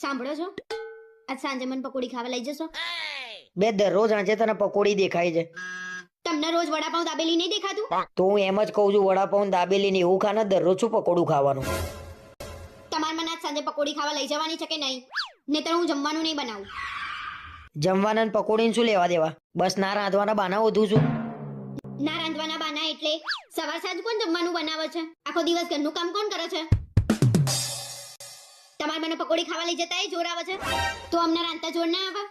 સાંભળો છો, આજ સાંજે મને પકોડી ખાવા લઈ જશો? બે દરરોજ સાંજે તને પકોડી દેખાય છે. તમને રોજ વડાપાઉં દાબેલી નહીં દેખાતું? તો હું એમ જ કહું છું, વડાપાઉં દાબેલી ને એવું ખાને દરરોજ શું પકોડું ખાવાનું? તમારે મને આજ સાંજે પકોડી ખાવા લઈ જવાની છે કે નહીં? નહીતર હું જમવાનું નહીં બનાવું. જમવાના ને પકોડીને શું લેવા દેવા? બસ ના રાંધવાના બાના વધુ છું. ના રાંધવાના બાના એટલે સવાર સાંજ કોણ જમવાનું બનાવે છે? આખો દિવસ ઘરનું કામ કોણ કરે છે? તમારે મને પકોડી ખાવા લઈ જતા એ જોર આવે છે, તો અમને રાંધતા જોર ના આવે?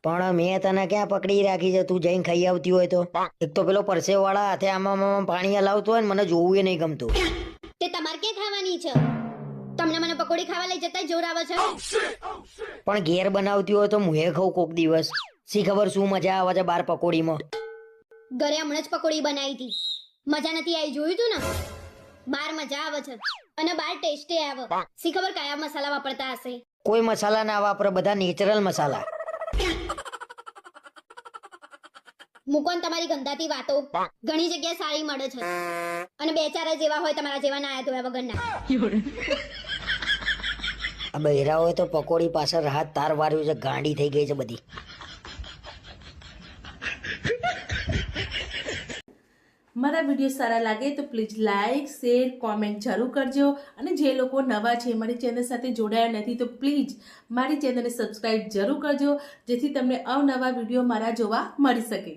પણ મેં તને ક્યાં પકડી રાખી છે? તું જઈને ખાઈ આવતી હોય તો. એક તો પેલો પરસેવ વાળા હાથે આમાં પાણી હલાવતો હોય ને મને જોવું એ નહીં ગમતું. તે તમારે ક્યાં ખાવાની છે? તમને મને પકોડી ખાવા લઈ જતા જોર આવે છે? પણ ઘેર બનાવતી હોય તો મુએ ખાઉં કોક દિવસ. શી ખબર શું મજા આવે છે બાર પકોડીમાં. ઘરે હમણાં જ પકોડી બનાવી હતી, મજા નથી આવી, જોયું તું ને? બાર મજા આવે છે અને બાર ટેસ્ટે આવે. શી ખબર કયા મસાલા વાપરતા હશે? કોઈ મસાલા ના વાપરે, બધા નેચરલ મસાલા. મૂકો ને તમારી ગંધાતી વાતો. ઘણી જગ્યાએ સારી મળે છે અને બે ચાર જ એવા હોય તમારા જેવા ના આયા તો વગરના. આ બહેરાઓએ તો પકોડી પાછળ હાથ તાર વાર્યું છે, ગાંડી થઈ ગઈ છે બધી. મારા વિડીયો સારા લાગે તો પ્લીઝ લાઇક, શેર, કોમેન્ટ જરૂર કરજો. અને જે લોકો નવા છે, મારી ચેનલ સાથે જોડાયા નથી, તો પ્લીઝ મારી ચેનલને સબસ્ક્રાઈબ જરૂર કરજો, જેથી તમને અવનવા વિડીયો મારા જોવા મળી શકે.